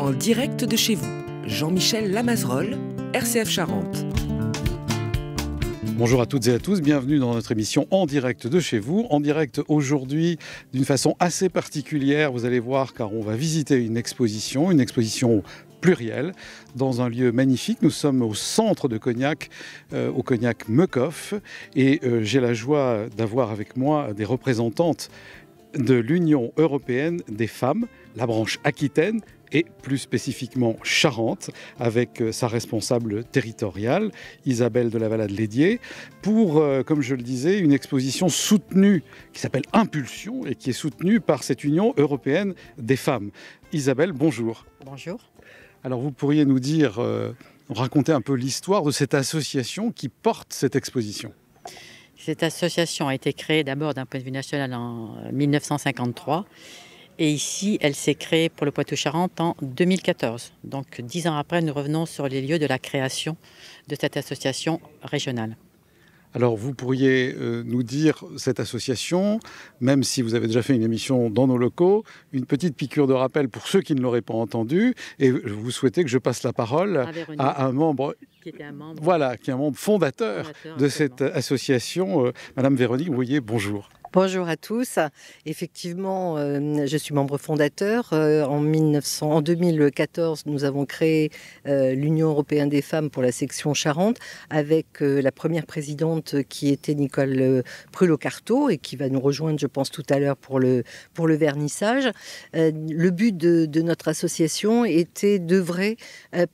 en direct de chez vous. Jean-Michel Lamazerolle, RCF Charente. Bonjour à toutes et à tous, bienvenue dans notre émission En direct de chez vous. En direct aujourd'hui d'une façon assez particulière, vous allez voir, car on va visiter une exposition plurielle, dans un lieu magnifique. Nous sommes au centre de Cognac, au Cognac Meucoff, et j'ai la joie d'avoir avec moi des représentantes de l'Union européenne des femmes, la branche Aquitaine, et plus spécifiquement Charente, avec sa responsable territoriale, Isabelle de la Valade-Lédier, pour, comme je le disais, une exposition soutenue qui s'appelle Impulsion et qui est soutenue par cette Union européenne des femmes. Isabelle, bonjour. Bonjour. Alors vous pourriez nous dire, raconter un peu l'histoire de cette association qui porte cette exposition. Cette association a été créée d'abord d'un point de vue national en 1953. Et ici, elle s'est créée pour le Poitou-Charentes en 2014. Donc 10 ans après, nous revenons sur les lieux de la création de cette association régionale. Alors vous pourriez nous dire, cette association, même si vous avez déjà fait une émission dans nos locaux, une petite piqûre de rappel pour ceux qui ne l'auraient pas entendu, et vous souhaitez que je passe la parole à un membre, qui est un membre fondateur de cette association, Madame Véronique Brouillet, bonjour. Bonjour à tous. Effectivement, je suis membre fondateur. En 2014, nous avons créé l'Union européenne des femmes pour la section Charente avec la première présidente qui était Nicole Prulot-Carto et qui va nous rejoindre, je pense, tout à l'heure pour le vernissage. Le but de notre association était d'œuvrer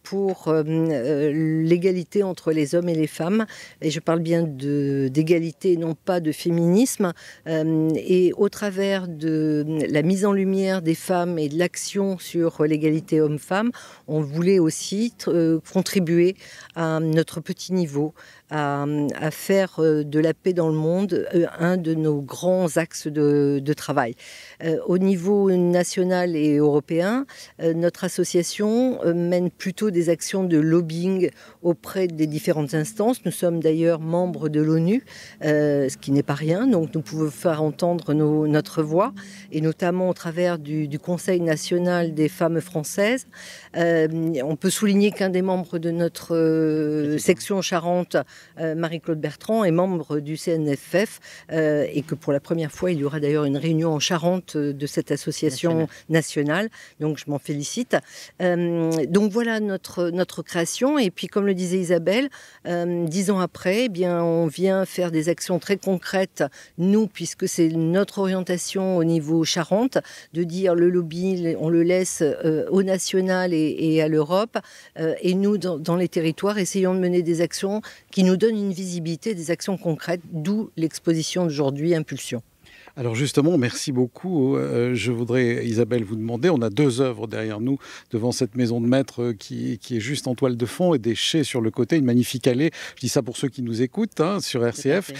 pour l'égalité entre les hommes et les femmes. Et je parle bien d'égalité, non pas de féminisme. Et au travers de la mise en lumière des femmes et de l'action sur l'égalité homme-femme, on voulait aussi contribuer à notre petit niveau, à faire de la paix dans le monde un de nos grands axes de travail. Au niveau national et européen, notre association mène plutôt des actions de lobbying auprès des différentes instances. Nous sommes d'ailleurs membres de l'ONU, ce qui n'est pas rien, donc nous pouvons faire entendre notre voix, et notamment au travers du Conseil national des femmes françaises. On peut souligner qu'un des membres de notre section Charente, Marie-Claude Bertrand, est membre du CNFF, et que pour la première fois, il y aura d'ailleurs une réunion en Charente de cette association nationale, donc je m'en félicite. Donc voilà notre création, et puis comme le disait Isabelle, 10 ans après, eh bien, on vient faire des actions très concrètes, nous, puisque c'est notre orientation au niveau Charente, de dire le lobby, on le laisse au national et à l'Europe, et nous, dans les territoires, essayons de mener des actions qui nous donnent une visibilité, des actions concrètes, d'où l'exposition d'aujourd'hui, Impulsion. Alors justement, merci beaucoup. Je voudrais, Isabelle, vous demander, on a 2 œuvres derrière nous, devant cette maison de maître qui est juste en toile de fond, et des chais sur le côté, une magnifique allée. Je dis ça pour ceux qui nous écoutent sur RCF.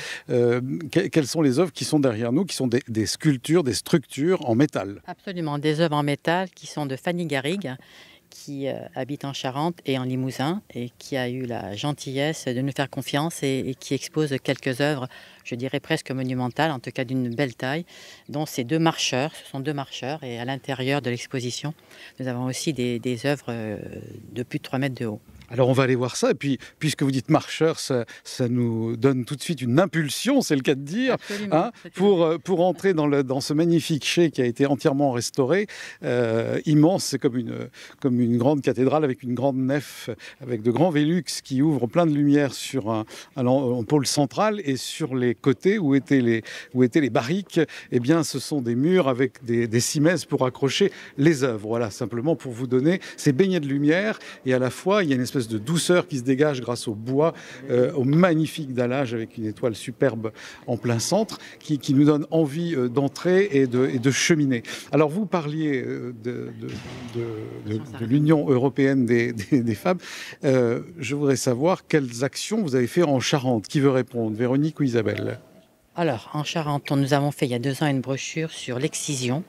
Quelles sont les œuvres qui sont derrière nous, qui sont des sculptures, des structures en métal? Absolument, des œuvres en métal qui sont de Fanny Garrigue, qui habite en Charente et en Limousin, et qui a eu la gentillesse de nous faire confiance et qui expose quelques œuvres, je dirais presque monumentales, en tout cas d'une belle taille, dont ces 2 marcheurs. Ce sont 2 marcheurs, et à l'intérieur de l'exposition, nous avons aussi des œuvres de plus de 3 mètres de haut. Alors on va aller voir ça, et puis puisque vous dites marcheur, ça nous donne tout de suite une impulsion, c'est le cas de dire, pour entrer dans ce magnifique chai qui a été entièrement restauré, immense, c'est comme une grande cathédrale avec une grande nef, avec de grands Vélux qui ouvrent plein de lumière sur un pôle central, et sur les côtés où étaient les barriques, eh bien ce sont des murs avec des cimaises pour accrocher les œuvres. Voilà, simplement pour vous donner ces baignets de lumière, et à la fois il y a une espèce de douceur qui se dégage grâce au bois, au magnifique dallage avec une étoile superbe en plein centre, qui nous donne envie d'entrer et de cheminer. Alors vous parliez de l'Union européenne des femmes. Je voudrais savoir quelles actions vous avez fait en Charente. Qui veut répondre, Véronique ou Isabelle? Alors, en Charente, nous avons fait il y a 2 ans une brochure sur l'excision,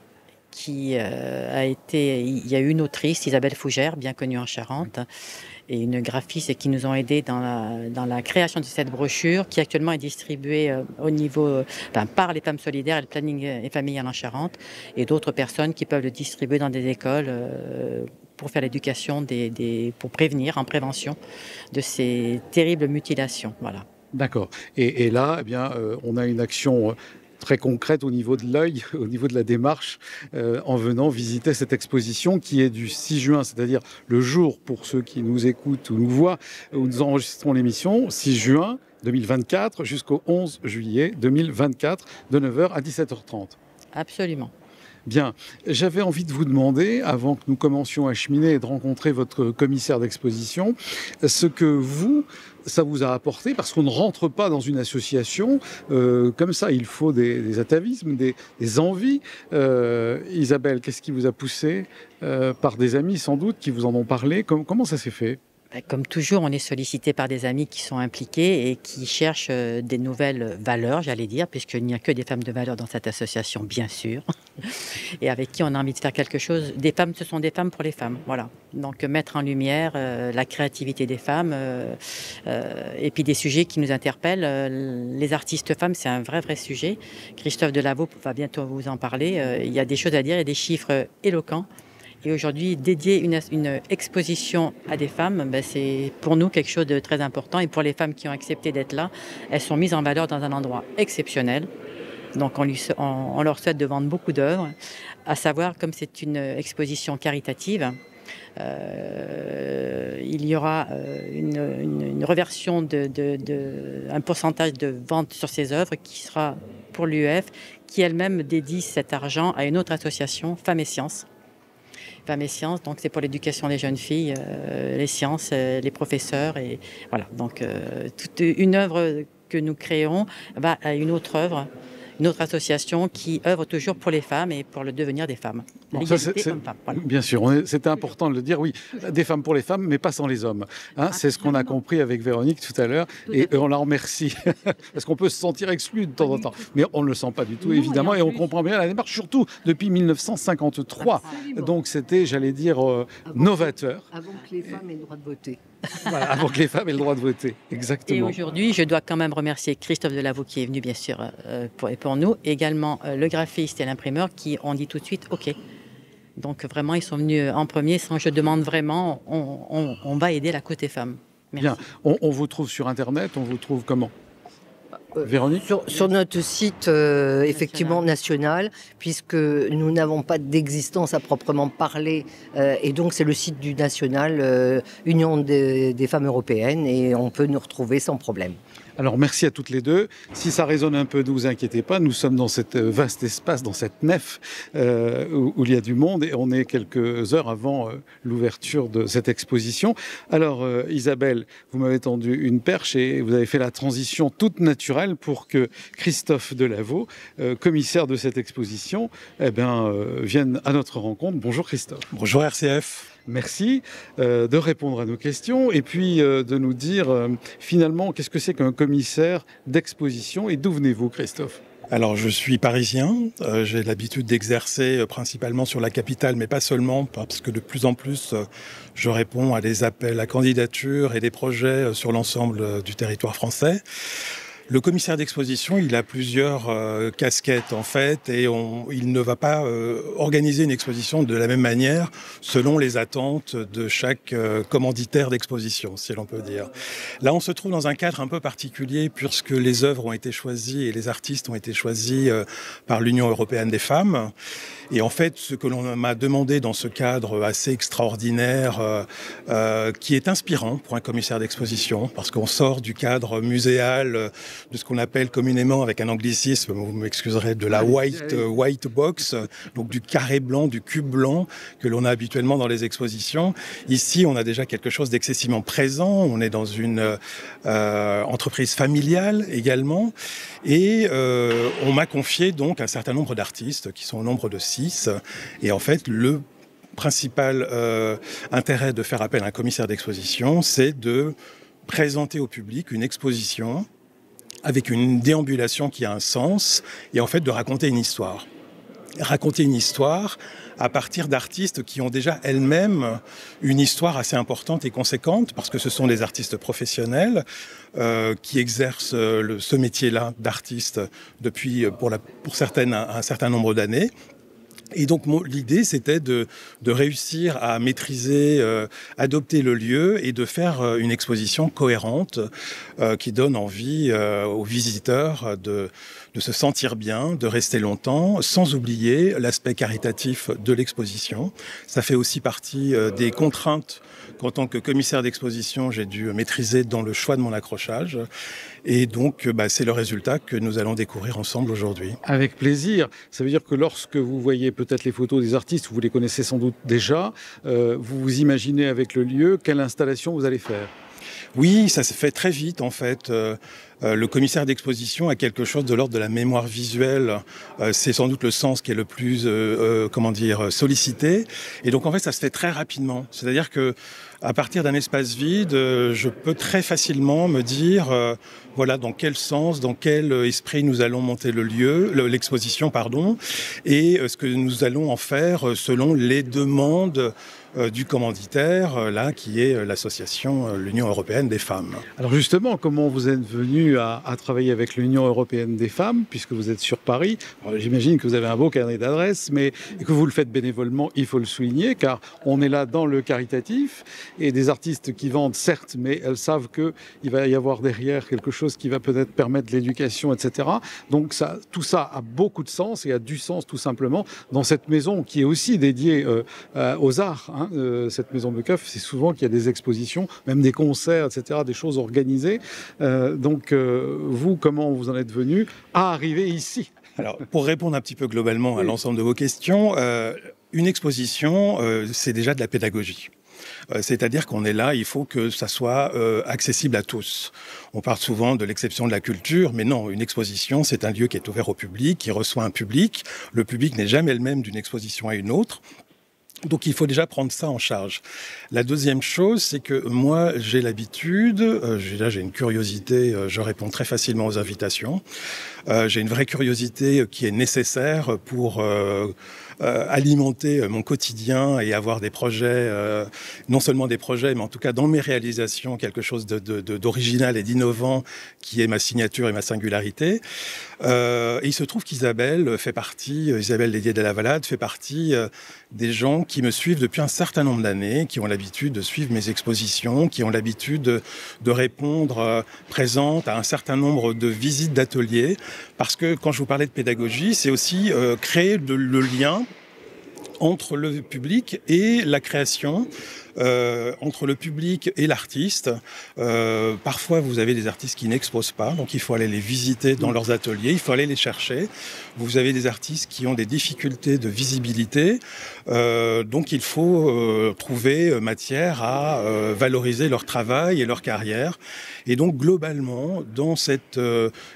il y a eu une autrice, Isabelle Fougère, bien connue en Charente, et une graphiste qui nous ont aidés dans la création de cette brochure, qui actuellement est distribuée par les femmes solidaires et le planning et familial en Charente, et d'autres personnes qui peuvent le distribuer dans des écoles pour faire l'éducation, pour prévenir, en prévention de ces terribles mutilations. Voilà. D'accord. Et là, eh bien, on a une action très concrète au niveau de l'œil, au niveau de la démarche, en venant visiter cette exposition qui est du 6 juin, c'est-à-dire le jour, pour ceux qui nous écoutent ou nous voient, où nous enregistrons l'émission, 6 juin 2024 jusqu'au 11 juillet 2024, de 9h à 17h30. Absolument. Bien, j'avais envie de vous demander, avant que nous commencions à cheminer et de rencontrer votre commissaire d'exposition, ce que ça vous a apporté, parce qu'on ne rentre pas dans une association comme ça, il faut des atavismes, des envies. Isabelle, qu'est-ce qui vous a poussé par des amis sans doute qui vous en ont parlé? Comment ça s'est fait? Comme toujours, on est sollicité par des amis qui sont impliqués et qui cherchent des nouvelles valeurs, j'allais dire, puisqu'il n'y a que des femmes de valeur dans cette association, bien sûr, et avec qui on a envie de faire quelque chose. Des femmes, ce sont des femmes pour les femmes, voilà. Donc mettre en lumière la créativité des femmes et puis des sujets qui nous interpellent. Les artistes femmes, c'est un vrai sujet. Christophe Delaveau va bientôt vous en parler. Il y a des choses à dire et des chiffres éloquents. Et aujourd'hui, dédier une exposition à des femmes, c'est pour nous quelque chose de très important. Et pour les femmes qui ont accepté d'être là, elles sont mises en valeur dans un endroit exceptionnel. Donc on leur souhaite de vendre beaucoup d'œuvres. À savoir, comme c'est une exposition caritative, il y aura une reversion un pourcentage de vente sur ces œuvres qui sera pour l'UEF, qui elle-même dédie cet argent à une autre association, Femmes et Sciences. Femmes et Sciences, donc c'est pour l'éducation des jeunes filles, les sciences, les professeurs, et voilà. Donc toute une œuvre que nous créons va à une autre œuvre, une autre association qui œuvre toujours pour les femmes et pour le devenir des femmes. Bon, ça, voilà. Bien sûr, c'était important de le dire, oui, des femmes pour les femmes, mais pas sans les hommes. Hein, c'est ce qu'on a compris avec Véronique tout à l'heure, et on la remercie, parce qu'on peut se sentir exclu de temps en temps, mais on ne le sent pas du tout, évidemment, et on comprend bien la démarche, surtout depuis 1953. Absolument. Donc c'était, j'allais dire, novateur. Avant que les femmes aient le droit de voter. Voilà, avant que les femmes aient le droit de voter, exactement. Et aujourd'hui, je dois quand même remercier Christophe Delaveau qui est venu, bien sûr, pour nous, également le graphiste et l'imprimeur qui ont dit tout de suite « OK ». Donc vraiment, ils sont venus en premier, sans je demande vraiment, on va aider la côté femmes. Merci. Bien, on vous trouve sur Internet, on vous trouve comment ? Véronique ? Sur notre site effectivement national, puisque nous n'avons pas d'existence à proprement parler, et donc c'est le site du national Union des femmes européennes, et on peut nous retrouver sans problème. Alors merci à toutes les deux. Si ça résonne un peu, ne vous inquiétez pas, nous sommes dans cet vaste espace, dans cette nef où il y a du monde, et on est quelques heures avant l'ouverture de cette exposition. Alors Isabelle, vous m'avez tendu une perche et vous avez fait la transition toute naturelle pour que Christophe Delaveau, commissaire de cette exposition, vienne à notre rencontre. Bonjour Christophe. Bonjour RCF. Merci de répondre à nos questions et puis de nous dire finalement qu'est-ce que c'est qu'un commissaire d'exposition et d'où venez-vous Christophe ? Alors je suis parisien, j'ai l'habitude d'exercer principalement sur la capitale mais pas seulement parce que de plus en plus je réponds à des appels à candidature et des projets sur l'ensemble du territoire français. Le commissaire d'exposition, il a plusieurs casquettes en fait et il ne va pas organiser une exposition de la même manière selon les attentes de chaque commanditaire d'exposition, si l'on peut dire. Là, on se trouve dans un cadre un peu particulier puisque les œuvres ont été choisies et les artistes ont été choisis par l'Union européenne des femmes. Et en fait, ce que l'on m'a demandé dans ce cadre assez extraordinaire, qui est inspirant pour un commissaire d'exposition, parce qu'on sort du cadre muséal, de ce qu'on appelle communément, avec un anglicisme, vous m'excuserez, de la white box, donc du carré blanc, du cube blanc que l'on a habituellement dans les expositions. Ici, on a déjà quelque chose d'excessivement présent. On est dans une entreprise familiale également. Et on m'a confié donc un certain nombre d'artistes, qui sont au nombre de 6. Et en fait, le principal intérêt de faire appel à un commissaire d'exposition, c'est de présenter au public une exposition avec une déambulation qui a un sens et en fait de raconter une histoire. Raconter une histoire à partir d'artistes qui ont déjà elles-mêmes une histoire assez importante et conséquente parce que ce sont des artistes professionnels qui exercent ce métier-là d'artiste depuis, pour certaines, un certain nombre d'années. Et donc l'idée, c'était de réussir à maîtriser, adopter le lieu et de faire une exposition cohérente qui donne envie aux visiteurs de se sentir bien, de rester longtemps, sans oublier l'aspect caritatif de l'exposition. Ça fait aussi partie des contraintes qu'en tant que commissaire d'exposition, j'ai dû maîtriser dans le choix de mon accrochage. Et donc, c'est le résultat que nous allons découvrir ensemble aujourd'hui. Avec plaisir. Ça veut dire que lorsque vous voyez peut-être les photos des artistes, vous les connaissez sans doute déjà, vous vous imaginez avec le lieu quelle installation vous allez faire. Oui, ça se fait très vite en fait. Le commissaire d'exposition a quelque chose de l'ordre de la mémoire visuelle. C'est sans doute le sens qui est le plus, sollicité. Et donc en fait, ça se fait très rapidement. C'est-à-dire que à partir d'un espace vide, je peux très facilement me dire, voilà, dans quel sens, dans quel esprit nous allons monter l'exposition, et ce que nous allons en faire selon les demandes du commanditaire, là, qui est l'association l'Union européenne des femmes. Alors justement, comment vous êtes venu à travailler avec l'Union européenne des femmes, puisque vous êtes sur Paris? J'imagine que vous avez un beau carnet d'adresses, mais que vous le faites bénévolement, il faut le souligner, car on est là dans le caritatif, et des artistes qui vendent, certes, mais elles savent qu'il va y avoir derrière quelque chose qui va peut-être permettre l'éducation, etc. Donc tout ça a beaucoup de sens, et a du sens tout simplement dans cette maison qui est aussi dédiée aux arts. Cette maison de Keuf, c'est souvent qu'il y a des expositions, même des concerts, etc., des choses organisées. Donc, vous, comment vous en êtes venu à arriver ici? Alors, pour répondre un petit peu globalement à l'ensemble de vos questions, une exposition, c'est déjà de la pédagogie. C'est-à-dire qu'on est là, il faut que ça soit accessible à tous. On parle souvent de l'exception de la culture, mais non, une exposition, c'est un lieu qui est ouvert au public, qui reçoit un public. Le public n'est jamais le même d'une exposition à une autre. Donc il faut déjà prendre ça en charge. La deuxième chose, c'est que moi, j'ai l'habitude, j'ai une curiosité, je réponds très facilement aux invitations. J'ai une vraie curiosité qui est nécessaire pour alimenter mon quotidien et avoir des projets, non seulement des projets, mais en tout cas dans mes réalisations, quelque chose d'original et d'innovant qui est ma signature et ma singularité. Et il se trouve qu'Isabelle fait partie, Isabelle Lédier de la Valade fait partie des gens qui me suivent depuis un certain nombre d'années, qui ont l'habitude de suivre mes expositions, qui ont l'habitude de répondre présente à un certain nombre de visites d'ateliers. Parce que quand je vous parlais de pédagogie, c'est aussi créer le lien entre le public et la création, entre le public et l'artiste. Parfois, vous avez des artistes qui n'exposent pas, donc il faut aller les visiter dans leurs ateliers, il faut aller les chercher. Vous avez des artistes qui ont des difficultés de visibilité, donc il faut trouver matière à valoriser leur travail et leur carrière. Et donc, globalement, dans cet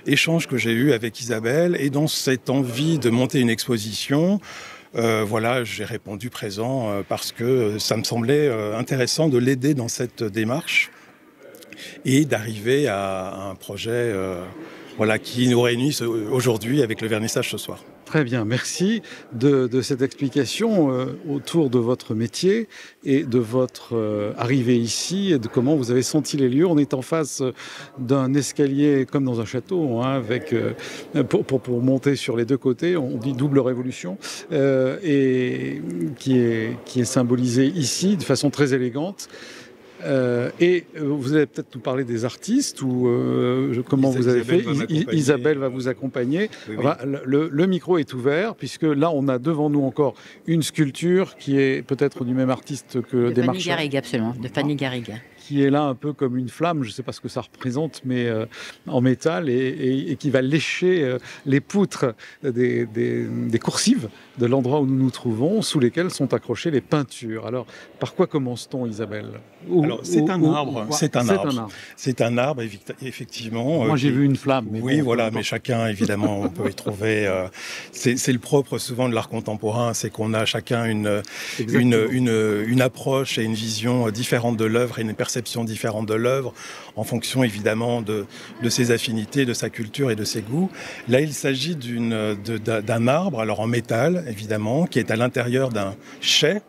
échange que j'ai eu avec Isabelle et dans cette envie de monter une exposition, voilà, j'ai répondu présent parce que ça me semblait intéressant de l'aider dans cette démarche et d'arriver à un projet qui nous réunit aujourd'hui avec le vernissage ce soir. Très bien, merci de cette explication autour de votre métier et de votre arrivée ici et de comment vous avez senti les lieux. On est en face d'un escalier comme dans un château, avec pour monter sur les deux côtés, on dit double révolution, et qui est symbolisé ici de façon très élégante. Et vous allez peut-être nous parler des artistes ou comment vous avez fait. Isabelle va vous accompagner. Oui. Le micro est ouvert puisque là on a devant nous encore une sculpture qui est peut-être du même artiste que des marchands. De Fanny Garrigue, absolument, de Fanny Garrigue. Qui est là un peu comme une flamme, je ne sais pas ce que ça représente, mais en métal et qui va lécher les poutres des coursives de l'endroit où nous nous trouvons, sous lesquelles sont accrochées les peintures. Alors, par quoi commence-t-on, Isabelle? Alors, c'est un arbre. C'est un arbre, effectivement. Moi, j'ai vu une flamme. Mais oui, bon, voilà, mais chacun, évidemment, on peut y trouver... c'est le propre, souvent, de l'art contemporain, c'est qu'on a chacun une approche et une vision différente de l'œuvre et une perception différente de l'œuvre, en fonction, évidemment, de ses affinités, de sa culture et de ses goûts. Là, il s'agit d'un arbre, alors en métal, évidemment, qui est à l'intérieur d'un chai.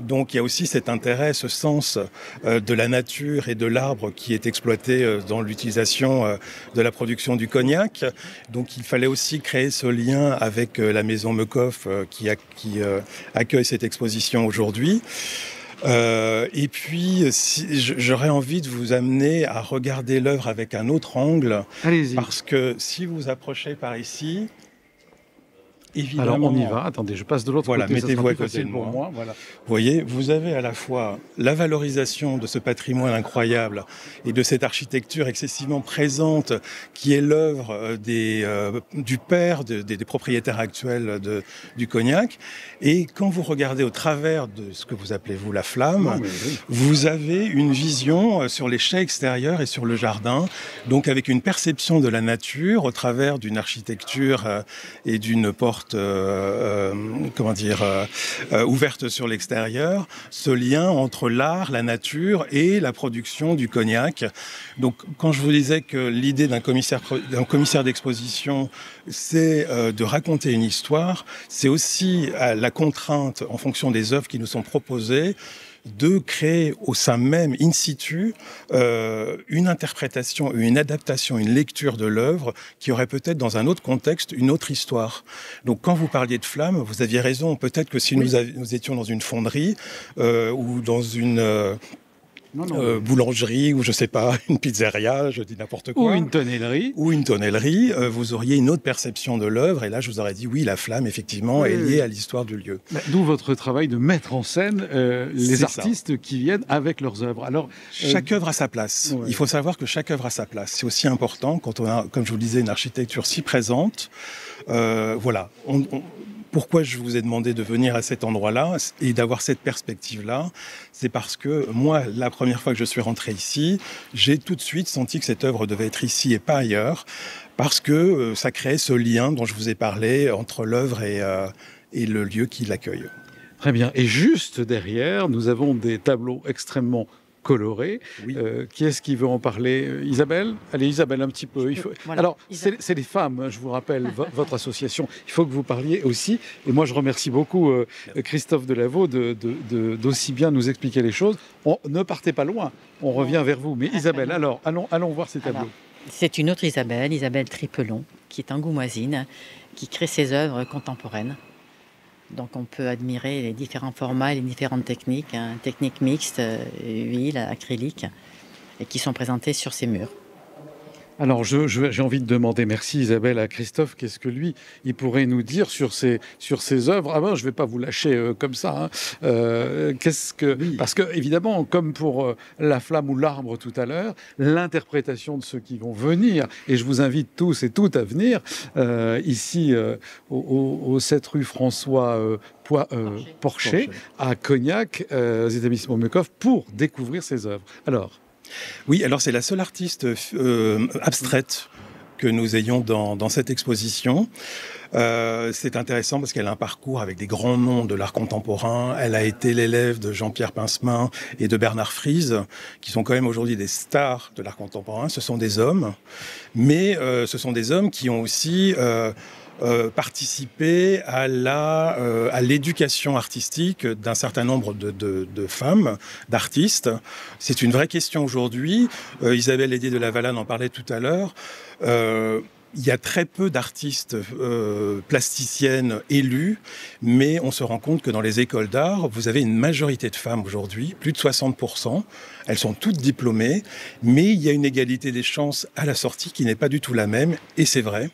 Donc il y a aussi cet intérêt, ce sens de la nature et de l'arbre qui est exploité dans l'utilisation de la production du cognac. Donc il fallait aussi créer ce lien avec la maison Mecoff qui accueille cette exposition aujourd'hui. Et puis, j'aurais envie de vous amener à regarder l'œuvre avec un autre angle. Allez-y. Parce que si vous approchez par ici, évidemment... Alors on y va, attendez, je passe de l'autre côté, mettez-vous à plus côté de pour moi. moi. Voilà. Vous voyez, vous avez à la fois la valorisation de ce patrimoine incroyable et de cette architecture excessivement présente qui est l'œuvre du père des propriétaires actuels du cognac. Et quand vous regardez au travers de ce que vous appelez vous la flamme, vous avez une vision sur les chais extérieurs et sur le jardin, donc avec une perception de la nature au travers d'une architecture et d'une porte ouverte sur l'extérieur, ce lien entre l'art, la nature et la production du cognac. Donc, quand je vous disais que l'idée d'un commissaire d'exposition, c'est de raconter une histoire, c'est aussi la contrainte, en fonction des œuvres qui nous sont proposées, de créer au sein même, in situ, une interprétation, une adaptation, une lecture de l'œuvre qui aurait peut-être dans un autre contexte une autre histoire. Donc quand vous parliez de flamme, vous aviez raison, peut-être que si nous étions dans une fonderie ou dans une... boulangerie ou je sais pas, une pizzeria, je dis n'importe quoi. Ou une tonnellerie. Vous auriez une autre perception de l'œuvre et là je vous aurais dit oui, la flamme effectivement est liée à l'histoire du lieu. D'où votre travail de mettre en scène les artistes qui viennent avec leurs œuvres. Alors, chaque œuvre a sa place. Ouais. Il faut savoir que chaque œuvre a sa place. C'est aussi important quand on a, comme je vous le disais, une architecture si présente. Voilà. Pourquoi je vous ai demandé de venir à cet endroit-là et d'avoir cette perspective-là? C'est parce que moi, la première fois que je suis rentré ici, j'ai tout de suite senti que cette œuvre devait être ici et pas ailleurs, parce que ça créait ce lien dont je vous ai parlé entre l'œuvre et le lieu qui l'accueille. Très bien. Et juste derrière, nous avons des tableaux extrêmement coloré. Oui. Qui est-ce qui veut en parler? Isabelle? Allez, Isabelle, un petit peu. Voilà. Alors, c'est les femmes, je vous rappelle, votre association. Il faut que vous parliez aussi. Et moi, je remercie beaucoup Christophe Delaveau d'aussi bien nous expliquer les choses. Ne partez pas loin, on revient vers vous. Mais Isabelle, alors, allons voir ces tableaux. C'est une autre Isabelle, Isabelle Tripelon, qui est angoumoisine, qui crée ses œuvres contemporaines. Donc on peut admirer les différents formats et les différentes techniques, techniques mixtes, huile, acrylique, et qui sont présentées sur ces murs. Alors j'ai envie de demander, merci Isabelle, à Christophe, qu'est-ce que lui, il pourrait nous dire sur ses œuvres? Ah ben, je ne vais pas vous lâcher comme ça. Parce que, évidemment, comme pour la flamme ou l'arbre tout à l'heure, l'interprétation de ceux qui vont venir, et je vous invite tous et toutes à venir, ici, au 7 rue François Porcher, à Cognac, aux établissements Mecoff, pour découvrir ses œuvres. Alors... Oui, alors c'est la seule artiste abstraite que nous ayons dans cette exposition. C'est intéressant parce qu'elle a un parcours avec des grands noms de l'art contemporain. Elle a été l'élève de Jean-Pierre Pincemin et de Bernard Friese, qui sont quand même aujourd'hui des stars de l'art contemporain. Ce sont des hommes, mais ce sont des hommes qui ont aussi... participer à l'éducation artistique d'un certain nombre de femmes, d'artistes. C'est une vraie question aujourd'hui. Isabelle Hédier de Lavalane en parlait tout à l'heure. Il y a très peu d'artistes plasticiennes élues, mais on se rend compte que dans les écoles d'art, vous avez une majorité de femmes aujourd'hui, plus de 60%. Elles sont toutes diplômées, mais il y a une égalité des chances à la sortie qui n'est pas du tout la même, et c'est vrai.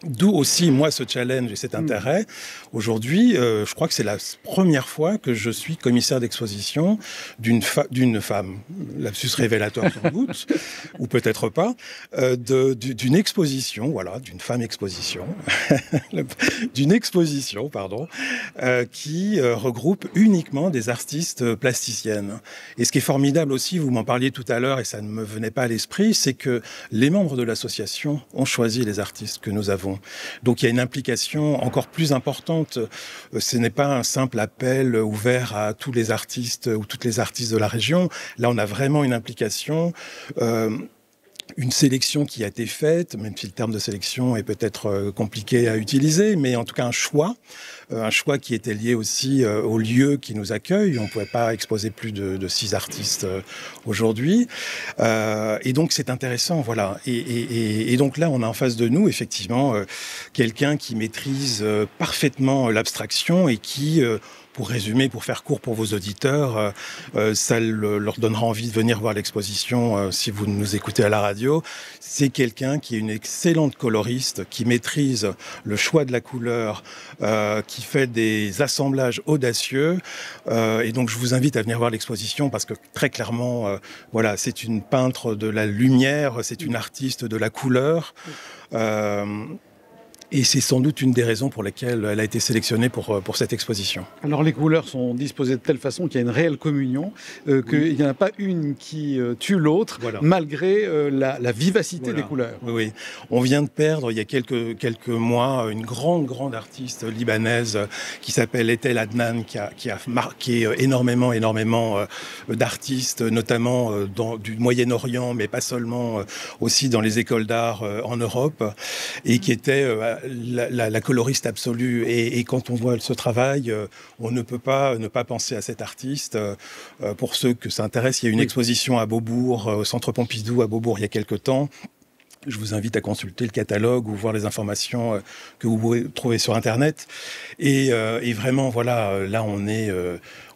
D'où aussi, moi, ce challenge et cet intérêt. Aujourd'hui, je crois que c'est la première fois que je suis commissaire d'exposition d'une femme, lapsus révélateur sans doute, ou peut-être pas, d'une exposition, voilà, d'une femme exposition, d'une exposition, pardon, qui regroupe uniquement des artistes plasticiennes. Et ce qui est formidable aussi, vous m'en parliez tout à l'heure et ça ne me venait pas à l'esprit, c'est que les membres de l'association ont choisi les artistes que nous avons. Donc il y a une implication encore plus importante. Ce n'est pas un simple appel ouvert à tous les artistes ou toutes les artistes de la région. Là, on a vraiment une implication, une sélection qui a été faite, même si le terme de sélection est peut-être compliqué à utiliser, mais en tout cas un choix un choix qui était lié aussi au lieu qui nous accueille. On ne pouvait pas exposer plus de 6 artistes aujourd'hui. Et donc c'est intéressant, voilà. Et donc là, on a en face de nous, effectivement, quelqu'un qui maîtrise parfaitement l'abstraction et qui... pour résumer, pour faire court pour vos auditeurs, ça leur donnera envie de venir voir l'exposition si vous nous écoutez à la radio. C'est quelqu'un qui est une excellente coloriste, qui maîtrise le choix de la couleur, qui fait des assemblages audacieux. Et donc, je vous invite à venir voir l'exposition parce que très clairement, voilà, c'est une peintre de la lumière, c'est une artiste de la couleur. Et c'est sans doute une des raisons pour lesquelles elle a été sélectionnée pour cette exposition. Alors les couleurs sont disposées de telle façon qu'il y a une réelle communion, qu'il n'y en a pas une qui tue l'autre, voilà. Malgré la vivacité des couleurs. Oui, oui. On vient de perdre, il y a quelques mois, une grande artiste libanaise qui s'appelle Etel Adnan, qui a marqué énormément d'artistes, notamment du Moyen-Orient, mais pas seulement, aussi dans les écoles d'art en Europe, et qui était... la coloriste absolue. Et quand on voit ce travail, on ne peut pas ne pas penser à cet artiste. Pour ceux que ça intéresse, il y a une exposition à Beaubourg, au Centre Pompidou à Beaubourg, il y a quelques temps. Je vous invite à consulter le catalogue ou voir les informations que vous pouvez trouver sur Internet. Et vraiment, voilà, là, on est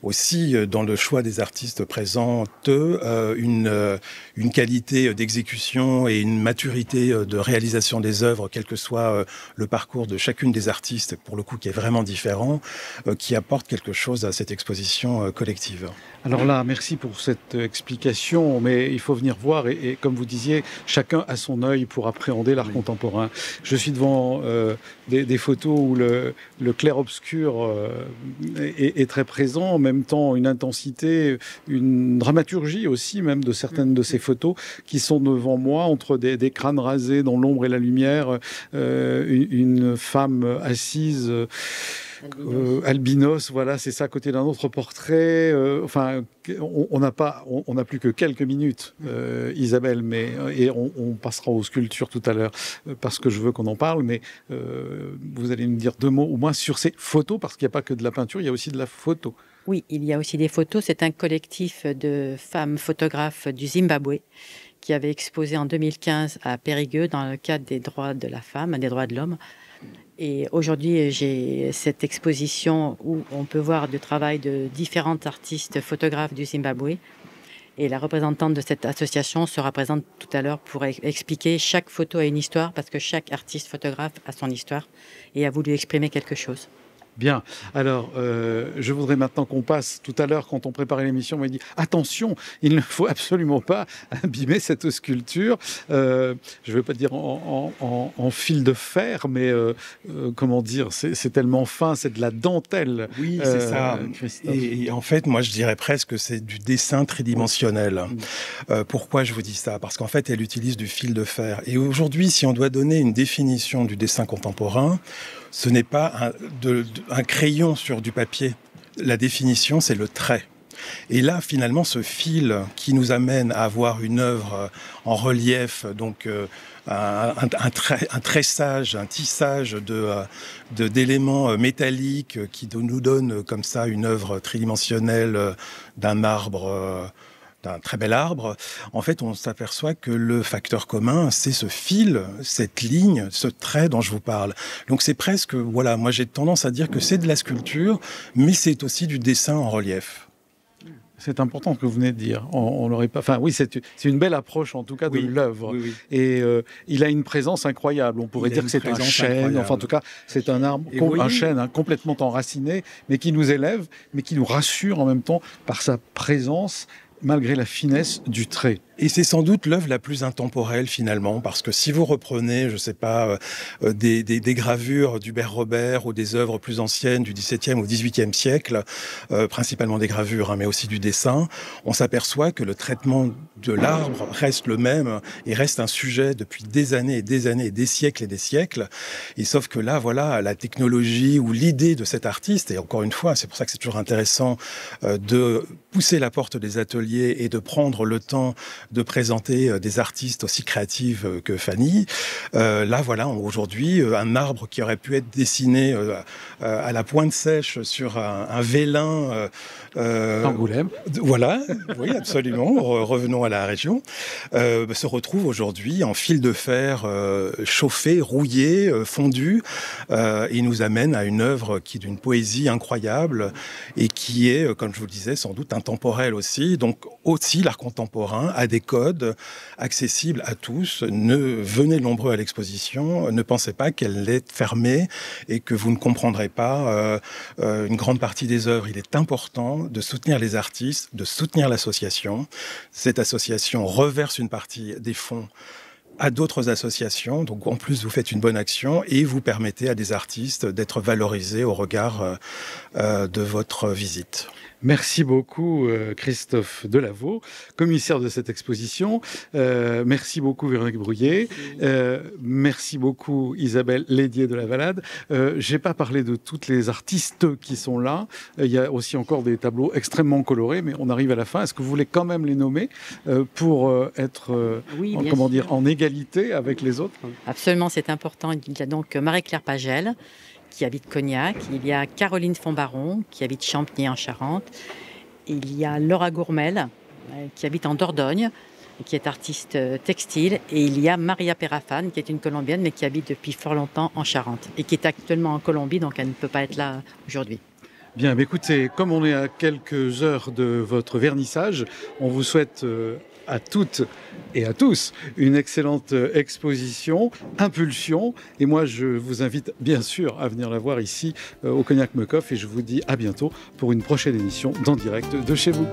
aussi dans le choix des artistes présentes, une qualité d'exécution et une maturité de réalisation des œuvres, quel que soit le parcours de chacune des artistes, pour le coup, qui est vraiment différent, qui apporte quelque chose à cette exposition collective. Alors là, merci pour cette explication, mais il faut venir voir, et comme vous disiez, chacun a son œil pour appréhender l'art contemporain. Je suis devant des photos où le clair-obscur est très présent, en même temps une intensité, une dramaturgie aussi même de certaines de ces photos qui sont devant moi, entre des crânes rasés dans l'ombre et la lumière, une femme assise... albinos, voilà, c'est ça, à côté d'un autre portrait. Enfin, on n'a plus que quelques minutes, Isabelle, et on passera aux sculptures tout à l'heure parce que je veux qu'on en parle. Mais vous allez me dire 2 mots au moins sur ces photos, parce qu'il n'y a pas que de la peinture, il y a aussi de la photo. Oui, il y a aussi des photos. C'est un collectif de femmes photographes du Zimbabwe qui avait exposé en 2015 à Périgueux dans le cadre des droits de la femme, des droits de l'homme. Et aujourd'hui, j'ai cette exposition où on peut voir le travail de différentes artistes photographes du Zimbabwe. Et la représentante de cette association sera présente tout à l'heure pour expliquer chaque photo a une histoire, parce que chaque artiste photographe a son histoire et a voulu exprimer quelque chose. Bien. Alors, je voudrais maintenant qu'on passe, tout à l'heure, quand on préparait l'émission, on m'a dit « Attention, il ne faut absolument pas abîmer cette sculpture. » Je ne veux pas dire en fil de fer, mais comment dire, c'est tellement fin, c'est de la dentelle. Oui, c'est ça. Et en fait, moi, je dirais presque que c'est du dessin tridimensionnel. Pourquoi je vous dis ça? Parce qu'en fait, elle utilise du fil de fer. Et aujourd'hui, si on doit donner une définition du dessin contemporain, ce n'est pas un crayon sur du papier. La définition, c'est le trait. Et là, finalement, ce fil qui nous amène à avoir une œuvre en relief, donc un tressage, un tissage d'éléments métalliques qui nous donne comme ça une œuvre tridimensionnelle d'un arbre... d'un très bel arbre, en fait, on s'aperçoit que le facteur commun, c'est ce fil, cette ligne, ce trait dont je vous parle. Donc c'est presque, voilà, moi j'ai tendance à dire que c'est de la sculpture, mais c'est aussi du dessin en relief. C'est important ce que vous venez de dire. On l'aurait pas. Enfin, oui, c'est une belle approche en tout cas de l'œuvre. Oui. Et il a une présence incroyable. On pourrait dire que c'est un chêne. Enfin, en tout cas, c'est un arbre, un chêne complètement enraciné, mais qui nous élève, mais qui nous rassure en même temps par sa présence, malgré la finesse du trait. Et c'est sans doute l'œuvre la plus intemporelle finalement, parce que si vous reprenez, je sais pas, des gravures d'Hubert Robert ou des œuvres plus anciennes du XVIIe ou XVIIIe siècle, principalement des gravures, hein, mais aussi du dessin, on s'aperçoit que le traitement de l'arbre reste le même et reste un sujet depuis des années et des années et des siècles. Et sauf que là, voilà, la technologie ou l'idée de cet artiste, et encore une fois, c'est pour ça que c'est toujours intéressant de pousser la porte des ateliers et de prendre le temps de présenter des artistes aussi créatives que Fanny. Là, voilà, aujourd'hui, un arbre qui aurait pu être dessiné à la pointe sèche sur un vélin. Angoulême. Voilà, oui, absolument. Revenons à la région. Se retrouve aujourd'hui en fil de fer chauffé, rouillé, fondu, et nous amène à une œuvre qui est d'une poésie incroyable et qui est, comme je vous le disais, sans doute intemporelle aussi. Donc aussi, l'art contemporain a des codes accessibles à tous. Venez nombreux à l'exposition. Ne pensez pas qu'elle est fermée et que vous ne comprendrez pas une grande partie des œuvres. Il est important de soutenir les artistes, de soutenir l'association. Cette association reverse une partie des fonds à d'autres associations. Donc en plus, vous faites une bonne action et vous permettez à des artistes d'être valorisés au regard de votre visite. Merci beaucoup Christophe Delaveau, commissaire de cette exposition. Merci beaucoup Véronique Brouillet. Merci beaucoup Isabelle Lédier de la Valade. J'ai pas parlé de toutes les artistes qui sont là. Il y a aussi encore des tableaux extrêmement colorés, mais on arrive à la fin. Est-ce que vous voulez quand même les nommer pour être en égalité avec les autres? Absolument, c'est important. Il y a donc Marie-Claire Pagel, qui habite Cognac. Il y a Caroline Fonbaron, qui habite Champigny en Charente. Il y a Laura Gourmel, qui habite en Dordogne, et qui est artiste textile. Et il y a Maria Perafan, qui est une Colombienne, mais qui habite depuis fort longtemps en Charente, et qui est actuellement en Colombie, donc elle ne peut pas être là aujourd'hui. Bien, écoutez, comme on est à quelques heures de votre vernissage, on vous souhaite à toutes et à tous une excellente exposition, Impulsion. Et moi, je vous invite bien sûr à venir la voir ici au Cognac Meucoff. Et je vous dis à bientôt pour une prochaine émission d'En Direct de chez vous.